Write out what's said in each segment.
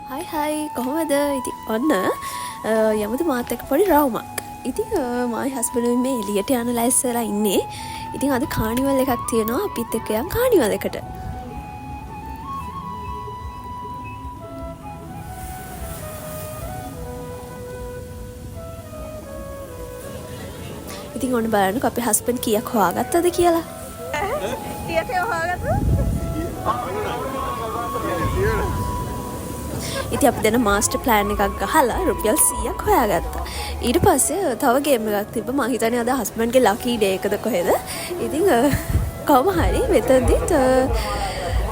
හයි කොහොමද? ඉතින් ඔන්න යමුද මාත් එක්ක පොඩි රවුමක්. ඉතින් මයි හස්බන්ඩ් මේ එළියට යන ලයිස් වෙලා ඉන්නේ. ඉතින් අද කානිවල් එකක් තියෙනවා. අපිත් එක්ක යන් කානිවල් එකට. ඉතින් ඔන්න බලන්නකෝ අපේ හස්බන්ඩ් කීයක් හොයාගත්තද කියලා. කීයක් හොයාගත්තද? ඉතින් අපි දෙන මාස්ටර් ප්ලෑන් එකක් ගහලා රුපියල් 100ක් හොයාගත්තා. ඊට පස්සේ තව ගේම් එකක් තිබ්බ. මං හිතන්නේ අද හස්බන්ඩ්ගේ ලකී ඩේ එකද කොහෙද. ඉතින් කොහොම හරි මෙතනදිත්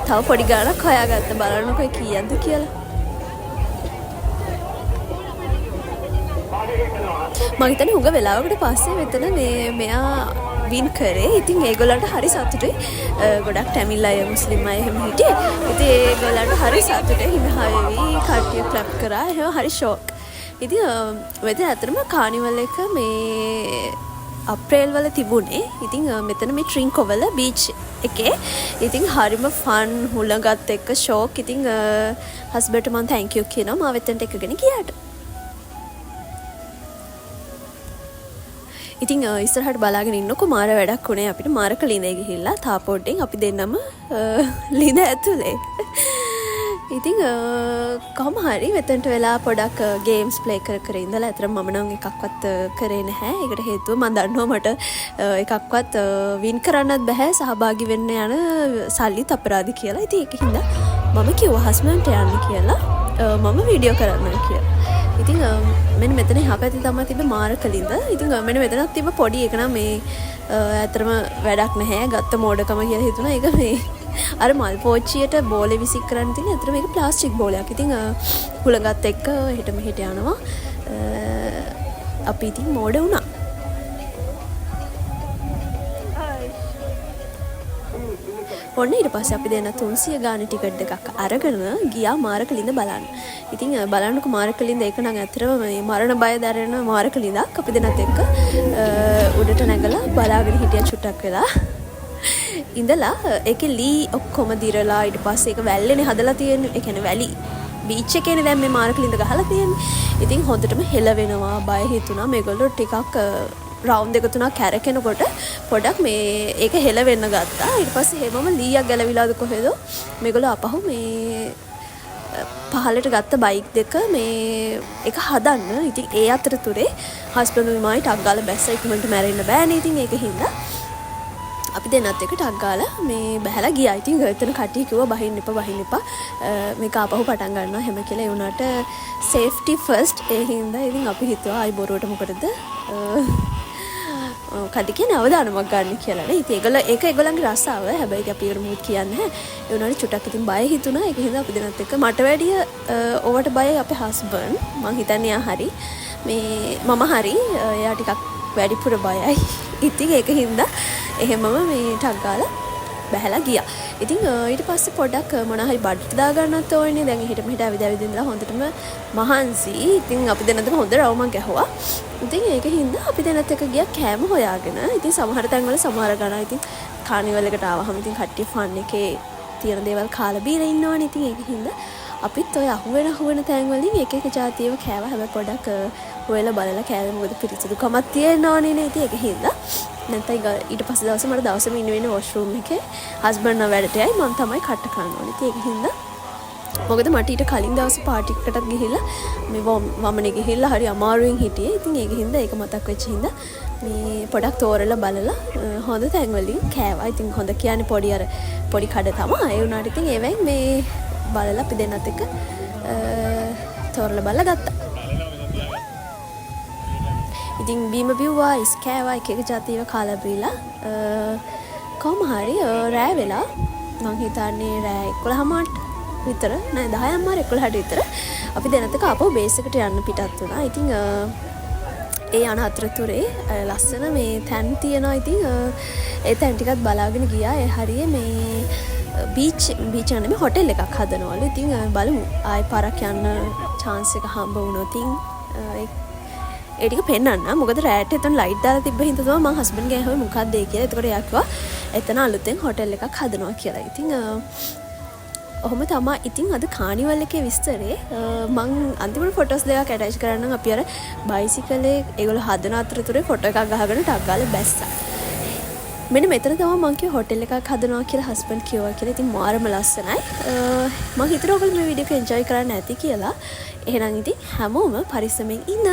තව පොඩි ගාණක් හොයාගත්තා. බලන්නකෝ කීයක්ද කියලා. මං හිතන්නේ හුඟ වෙලාවකට පස්සේ මෙතන මෙයා වින් කරේ. ඉතින් ඒගොල්ලන්ට හරි සතුටුයි. ගොඩක් ටැමිල් අය මුස්ලිම් අය එහෙම හිටියේ. ඉතින් ඒගොල්ලන්ට හරි සතුටුයි. හිනා වෙවි කට්ටිය ක්ලැප් කරා. එහෙම හරි ෂෝක්. ඉතින් මෙතන ඇත්තටම කානිවල් එක මේ අප්‍රේල් වල තිබුණේ. ඉතින් මෙතන මේ ට්‍රින්කෝවල බීච් එකේ. ඉතින් හරිම ෆන් හුලඟත් එක්ක ෂෝක්. ඉතින් හස්බන්ඩ්ට මම තෑන්ක් යූ කියනවා මාව එතනට එකගෙන ගියාට. ඉතින් ඉස්සරහට බලාගෙන ඉන්නකො මාර වැඩක් උනේ අපිට. මාරක ලිඳේ ගිහිල්ලා තාපෝඩ්ඩෙන් අපි දෙන්නම ලිඳ ඇතුලේ. ඉතින් කොහොම හරි මෙතනට වෙලා පොඩක් ගේම්ස් ප්ලේ කර ඉඳලා අතර මම නම් එකක්වත් කරේ නැහැ. ඒකට හේතුව මම දන්නවා මට එකක්වත් වින් කරන්නත් බෑ සහභාගී වෙන්න යන සල්ලිත් අපරාධි කියලා. ඉතින් ඒකින්ද මම කිව්වා හස්බන්ඩ්ට යන්න කියලා. මම වීඩියෝ කරන්න කියලා. ඉතින් මෙන්න මෙතන එහා පැත්තේ තමයි තිබ්බ මාරකලින්ද. ඉතින් මෙන්න මෙතනක් තිබ්බ පොඩි එක නම් මේ ඇත්තටම වැඩක් නැහැ. ගත්ත මෝඩකම කියලා හිතුණා. ඒක මේ අර මල් පෝච්චියට බෝලේ විසික් කරන්න තියෙන. ඇත්තට මේක ප්ලාස්ටික් බෝලයක්. ඉතින් හුලඟත් එක්ක හෙට මෙහෙට යනවා. අපි ඉතින් මෝඩ වුණා. ඔන්න ඊට පස්සේ අපි දෙන්න 300 ගාන ටිකට් එකක් අරගෙන ගියා මාරකලින්ද බලන්න. ඉතින් බලන්නකො මාරකලින්ද ඒක නම් ඇත්තටම මේ මරණ බය දැනෙන මාරකලින්දක්. අපි දෙන්නත් එක්ක උඩට නැගලා බලාගෙන හිටියා චුට්ටක් වෙලා. ඉඳලා ඒකේ ලී ඔක්කොම දිරලා ඊට පස්සේ ඒක වැල්ලේනේ හදලා තියෙන්නේ. ඒ කියන්නේ වැලි බීච් එකේනේ දැන් මේ මාරකලින්ද ගහලා තියෙන්නේ. ඉතින් හොඳටම හෙල වෙනවා. බය හිතුණා මේගොල්ලෝ ටිකක් රවුන්ඩ් දෙක තුනක් කැරකෙනකොට පොඩක් මේ ඒක හෙල වෙන්න ගත්තා. ඊට පස්සේ හැමෝම ලීයක් ගැලවිලාද කොහෙද මේගොල්ලෝ අපහු මේ පහලට ගත්ත බයික් දෙක මේ එක හදන්න. ඉතින් ඒ අතරතුරේ හස්බන්ඩ් මයි ටක් ගාලා බැස්ස ඉක්මනට මැරෙන්න බෑනේ. ඉතින් ඒක හින්දා අපි දෙන්නත් එක ටක් ගාලා මේ බහැලා ගියා. ඉතින් එතන කට්ටිය කිව්වා බහින්න එපා මේක ආපහු පටන් ගන්නවා හැම කියලා. ඒ වුණාට සේෆ්ටි ෆස්ට්. ඒ හින්දා ඉතින් අපි හිතුවා ආයි බොරුවට මොකටද කඩිකේ නවදානමක් ගන්න කියලා නේ. ඉතින් ඒගොල්ලන්ගේ රසාව. හැබැයි අපි ඒකට මුත් කියන්නේ නැහැ. ඒ වුණාට චුට්ටක් ඉතින් බය හිතුණා. ඒක හින්දා අපි දෙන්නත් එක්ක මට වැඩිය ඕවට බයයි අපේ හස්බන්ඩ්. මං හිතන්නේ එයා හරි. මේ මම හරි. එයා ටිකක් වැඩිපුර බයයි. ඉතින් ඒක හින්දා එහෙමම මේ ටක් ගාලා බහැලා ගියා. ඉතින් ඊට පස්සේ පොඩක් මොනවා හරි බඩට දාගන්නත් ඕනේ. දැන් එහෙට මෙහෙට ඇවිදින්දලා හොඳටම මහන්සි. ඉතින් අපි දෙන්නතම හොඳ රවුමක් ගැහුවා. ඉතින් ඒක හින්දා අපි දෙන්නත් එක ගියා කෑම හොයාගෙන. ඉතින් සමහර තැන්වල සමහර ගණන් ඉතින් කානිවල් එකට ආවහම ඉතින් කට්ටිය ෆන් එකේ තියෙන දේවල් කාලා බීලා ඉන්නවනේ. ඉතින් ඒක හින්දා අපිත් ඔය අහුවෙන තැන් වලින් එක එක જાතියව කෑවා. හැබැයි පොඩක් හොයලා බලලා කෑවේ මොකද පිරිසිදුකමක් තියෙනවනේ නේ. ඉතින් ඒක හින්දා නැත්නම් ඊට පස්සේ දවසේ මට දවසම ඉන්න වෙන්නේ වොෂ්රූම් එකේ. හස්බන්ඩ් නම් වැඩට යයි. මම තමයි කට කන්න ඕනේ. ඉතින් ඒක හින්දා මොකද මට ඊට කලින් දවසේ පාටි එකකටත් ගිහිල්ලා මේ වමනේ ගිහිල්ලා හරි අමාරුවෙන් හිටියේ. ඉතින් ඒක හින්දා ඒක මතක් වෙච්ච හින්දා මේ පොඩක් තෝරලා බලලා හොඳ තැන් වලින් කෑවා. ඉතින් හොඳ කියන්නේ පොඩි කඩ තමයි. ඒ වුණාට ඉතින් ඒවෙන් මේ බලලා අපි දෙන්නත් එක්ක තෝරලා බලලා ගත්තා. ඉතින් බීම බිව්වා ඉස් කෑවා එක જાතියව කාලා බීලා කොහොම හරි රෑ වෙලා මං හිතන්නේ රෑ 11:00ට විතර නෑ 10:00 විතර අපි දෙන්නත් එක්ක ආපහු බේස් එකට යන්න පිටත් වුණා. ඉතින් ඒ යන අතරතුරේ ලස්සන මේ තැන් තියෙනවා. ඉතින් ඒ තැන් ටිකත් බලාගෙන ගියා. ඒ හරිය මේ බීච් නෙමෙයි හොටෙල් එකක් හදනවලු. ඉතින් බලමු ආයි පාරක් යන්න chance එක හම්බ වුණොත් ඒ ටික පෙන්නන්න. මොකද රෑට එතන ලයිට් දාලා තිබ්බ හින්දා තමයි මම හස්බන්ඩ්ගේ ඇහුවේ මොකක්ද ඒ කියලා. එතකොට එයා කිව්වා එතන අලුතෙන් හොටෙල් එකක් හදනවා කියලා. ඉතින් ඔහොම තමා ඉතින් අද කානිවල් එකේ විස්තරේ මං අන්තිමට ෆොටෝස් දෙකක් ඇටච් කරන්න අපි අර බයිසිකලේ ඒගොල්ලෝ හදන අතරතුරේ ෆොටෝ එකක් ගහගෙන ටක් ගාලා බැස්සා. මෙන්න මෙතන තමයි මං කිව්ව හොටෙල් එකක් හදනවා කියලා හස්බන්ඩ් කිව්වා කියලා. ඉතින් මාරම ලස්සනයි. මං හිතුවා ඔයගොල්ලෝ මේ වීඩියෝ එක එන්ජොයි කරන්න ඇති කියලා. එහෙනම් ඉතින් හැමෝම පරිස්සමෙන් ඉන්න.